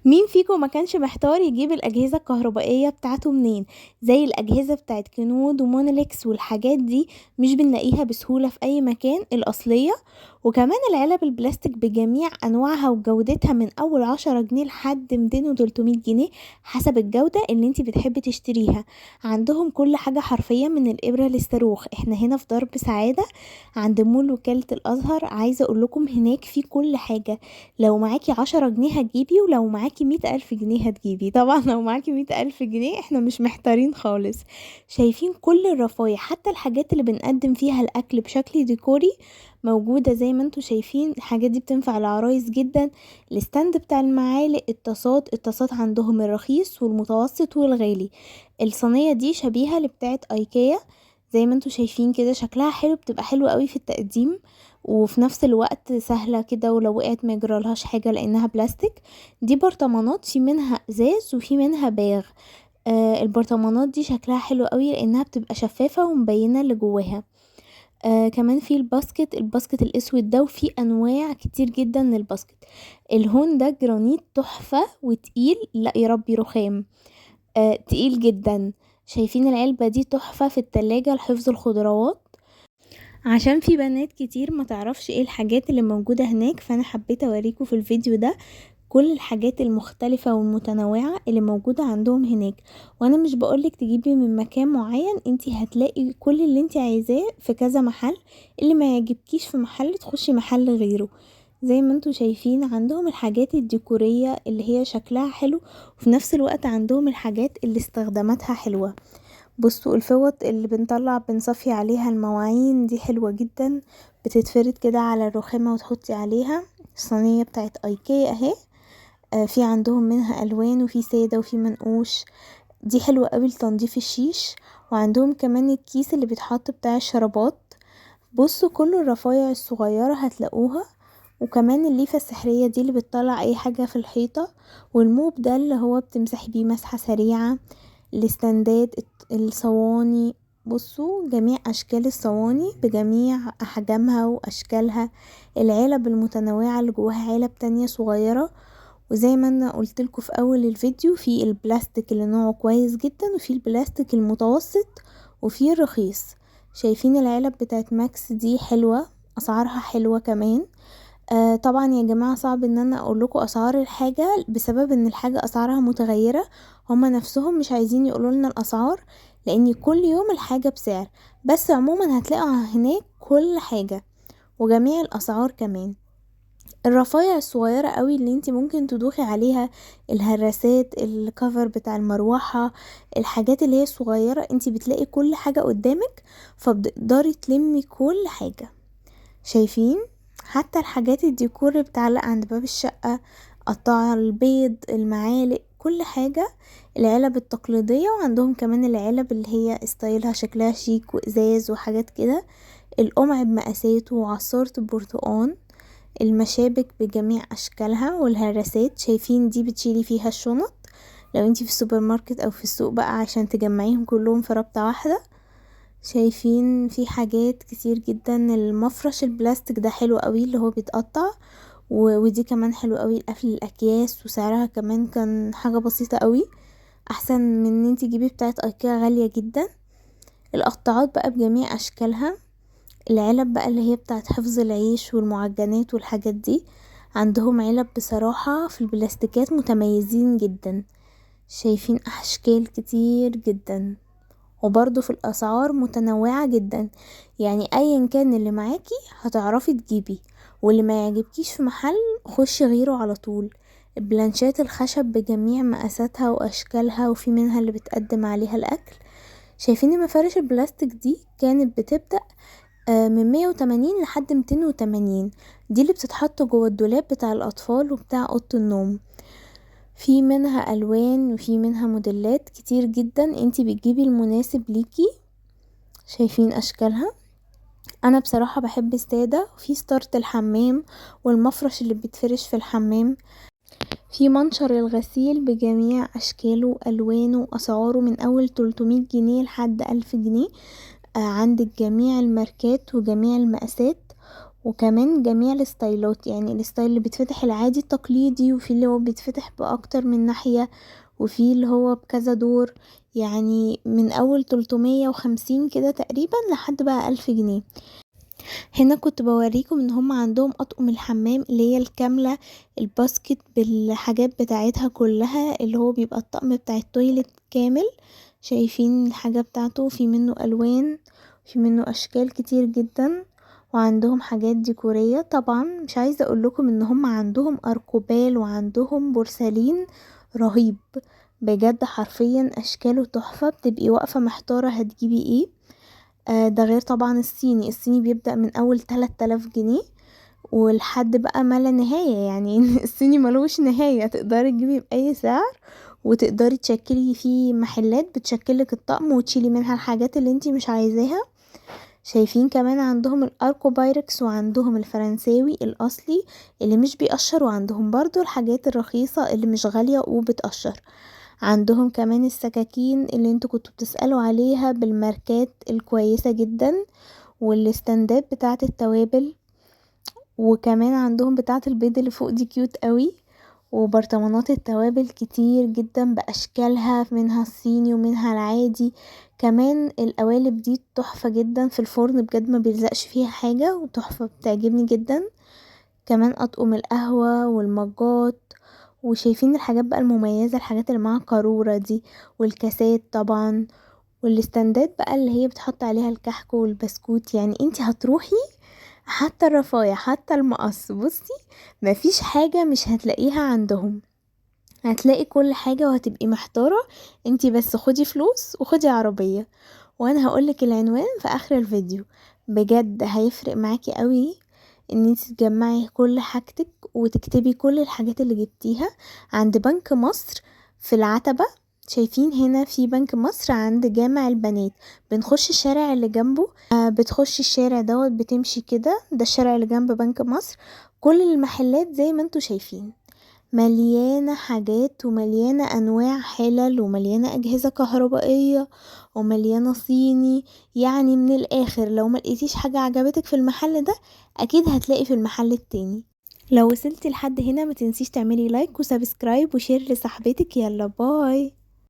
مين فيكم ما كانش محتار يجيب الأجهزة الكهربائية بتاعته منين؟ زي الأجهزة بتاعت كنود ومونوليكس والحاجات دي مش بنلاقيها بسهولة في أي مكان الأصلية. وكمان العلب البلاستيك بجميع أنواعها وجودتها من أول 10 جنيه لحد 200 و300 جنيه حسب الجودة اللي انتي بتحبي تشتريها. عندهم كل حاجة حرفيا من الإبرة للصاروخ. احنا هنا في درب سعادة عند مول وكالة الأزهر. عايزة أقولكم هناك في كل حاجة. لو معاكي 10 جنيه هتجيبي، ولو معاكي 100 ألف جنيه هتجيبي. طبعا لو معاكي 100 ألف جنيه احنا مش محتارين خالص. شايفين كل الرفايع، حتى الحاجات اللي بنقدم فيها الأكل بشكل ديكوري موجودة زي ما انتوا شايفين. الحاجات دي بتنفع العرايس جدا. الستاند بتاع المعالق، الطاسات عندهم الرخيص والمتوسط والغالي. الصينية دي شبيهة لبتاعة ايكيا زي ما انتوا شايفين كده، شكلها حلو، بتبقى حلوة قوي في التقديم وفي نفس الوقت سهلة كده، ولو وقعت ما يجرالهاش حاجة لانها بلاستيك. دي برطمانات، في منها ازاز وفي منها باغ. البرطمانات دي شكلها حلو قوي لانها بتبقى شفافة ومبينة اللي جواها. كمان في الباسكت الاسود ده، وفي انواع كتير جدا للباسكت. الهون ده جرانيت تحفة وتقيل، لا يا ربي رخام. تقيل جدا. شايفين العلبة دي تحفة في التلاجة لحفظ الخضروات. عشان في بنات كتير ما تعرفش ايه الحاجات اللي موجودة هناك، فانا حبيت اوريكم في الفيديو ده كل الحاجات المختلفة والمتنوعة اللي موجودة عندهم هناك. وانا مش بقولك تجيبي من مكان معين، انتي هتلاقي كل اللي انتي عايزاه في كذا محل. اللي ما يعجبكيش في محل تخشي محل غيره. زي ما انتوا شايفين عندهم الحاجات الديكورية اللي هي شكلها حلو، وفي نفس الوقت عندهم الحاجات اللي استخداماتها حلوة. بصوا الفوط اللي بنصفي عليها المواعين دي حلوة جدا، بتتفرد كده على الرخامة وتحطي عليها. الصينية بتاعت ايكيا اهي. في عندهم منها الوان وفي سادة وفي منقوش. دي حلوة قوي لتنظيف الشيش. وعندهم كمان الكيس اللي بيتحط بتاع الشرابات. بصوا كل الرفايع الصغيرة هتلاقوها. وكمان الليفة السحرية دي اللي بتطلع اي حاجة في الحيطة. والموب ده اللي هو بتمسحي بيه مسحة سريعة. الاستندات، الصواني. بصوا جميع اشكال الصواني بجميع احجامها واشكالها. العلب المتنوعة اللي جواها علب تانية صغيرة. وزي ما انا قلتلكوا في اول الفيديو، في البلاستيك اللي نوعه كويس جدا، وفي البلاستيك المتوسط، وفي الرخيص. شايفين العلب بتاعت ماكس دي حلوة، اسعارها حلوة كمان. طبعا يا جماعة صعب ان انا اقولكوا اسعار الحاجة بسبب ان الحاجة اسعارها متغيرة. هما نفسهم مش عايزين يقولوا لنا الاسعار لان كل يوم الحاجة بسعر. بس عموما هتلاقوا هناك كل حاجة وجميع الاسعار كمان. الرفايع الصغيرة قوي اللي انتي ممكن تدوخي عليها، الهراسات، الكفر بتاع المروحة، الحاجات اللي هي الصغيرة، انتي بتلاقي كل حاجة قدامك فبتقدري تلمي كل حاجة. شايفين حتى الحاجات الديكور اللي بتعلق عند باب الشقة، قطع البيض، المعالق، كل حاجة. العلب التقليدية، وعندهم كمان العلب اللي هي ستايلها شكلها شيك وازاز وحاجات كده. القمع بمقاساته وعصارة البرتقان. المشابك بجميع اشكالها والهراسات. شايفين دي بتشيلي فيها الشنط لو انتي في السوبر ماركت او في السوق بقى عشان تجمعيهم كلهم في رابطة واحدة. شايفين في حاجات كتير جدا. المفرش البلاستيك ده حلو قوي اللي هو بيتقطع. ودي كمان حلو قوي لقفل الاكياس، وسعرها كمان كان حاجة بسيطة قوي، احسن من ان انتي تجيبي بتاعت ايكيا غالية جدا. القطاعات بقى بجميع اشكالها. العلب بقى اللي هي بتاعت حفظ العيش والمعجنات والحاجات دي. عندهم علب بصراحة في البلاستيكات متميزين جدا. شايفين اشكال كتير جدا. وبرضو في الاسعار متنوعة جدا. يعني ايا كان اللي معاكي هتعرفي تجيبي. واللي ما يعجبكيش في محل خشي غيره على طول. البلانشات الخشب بجميع مقاساتها واشكالها، وفي منها اللي بتقدم عليها الاكل. شايفين المفارش البلاستيك دي كانت بتبدأ من 180 لحد 280. دي اللي بتتحط جوه الدولاب بتاع الاطفال وبتاع اوضه النوم. في منها الوان وفي منها موديلات كتير جدا، انتي بتجيبي المناسب ليكي. شايفين اشكالها. انا بصراحة بحب السادة. وفي ستارة الحمام والمفرش اللي بيتفرش في الحمام. في منشر الغسيل بجميع اشكاله والوانه واسعاره من اول 300 جنيه لحد 1000 جنيه. عندك جميع الماركات وجميع المقاسات. وكمان جميع الستايلات، يعني الستايل اللي بيتفتح العادي التقليدي، وفي اللي هو بيتفتح باكتر من ناحية، وفي اللي هو بكذا دور، يعني من اول 350 كده تقريبا لحد بقى 1000 جنيه. هنا كنت بوريكم ان هم عندهم اطقم الحمام اللي هي الكاملة، الباسكت بالحاجات بتاعتها كلها، اللي هو بيبقى الطقم بتاع التويلت كامل. شايفين الحاجة بتاعته، في منه الوان، في منه اشكال كتير جدا، وعندهم حاجات ديكورية. طبعا مش عايزة اقول لكم ان هم عندهم اركوبال وعندهم بورسلين رهيب بجد، حرفيا اشكاله تحفة، بتبقي واقفة محتارة هتجيبي ايه. ده غير طبعا الصيني بيبدأ من اول 3000 جنيه ولحد بقى ما لا نهاية، يعني الصيني ملوش نهاية، تقدري تجيبي بأي سعر، وتقدري تشكلي فيه محلات بتشكلك الطقم وتشيلي منها الحاجات اللي انتي مش عايزاها. شايفين كمان عندهم الاركو بايركس، وعندهم الفرنساوي الاصلي اللي مش بيقشر، وعندهم برضو الحاجات الرخيصة اللي مش غالية وبتقشر. عندهم كمان السكاكين اللي انتوا كنتوا بتسألوا عليها بالماركات الكويسة جدا، والاستندات بتاعة التوابل، وكمان عندهم بتاعة البيض اللي فوق دي كيوت قوي، وبرطمانات التوابل كتير جدا بأشكالها، منها الصيني ومنها العادي. كمان القوالب دي تحفة جدا في الفرن بجد، ما بيلزقش فيها حاجة، وتحفة بتعجبني جدا. كمان أطقم القهوة والمجات، وشايفين الحاجات بقى المميزة، الحاجات اللي معاها قارورة دي، والكاسات طبعا، والاستندات بقى اللي هي بتحط عليها الكحك والبسكوت. يعني انتي هتروحي حتى الرفايع حتى المقص، بصي مفيش حاجة مش هتلاقيها عندهم، هتلاقي كل حاجة وهتبقي محتارة. انتي بس خدي فلوس وخدي عربية، وانا هقولك العنوان في اخر الفيديو. بجد هيفرق معاكي قوي ان انتي تجمعي كل حاجتك وتكتبي كل الحاجات اللي جبتيها عند بنك مصر في العتبة. شايفين هنا في بنك مصر عند جامع البنات، بنخش الشارع اللي جنبه. بتخشي الشارع دوت، بتمشي كده، ده الشارع اللي جنب بنك مصر. كل المحلات زي ما انتوا شايفين مليانة حاجات، ومليانة انواع حلل، ومليانة اجهزة كهربائية، ومليانة صيني. يعني من الاخر لو ما لقيتيش حاجة عجبتك في المحل ده، اكيد هتلاقي في المحل التاني. لو وصلتي لحد هنا ما تنسيش تعملي لايك وسبسكرايب وشير لصاحبتك. يلا باي.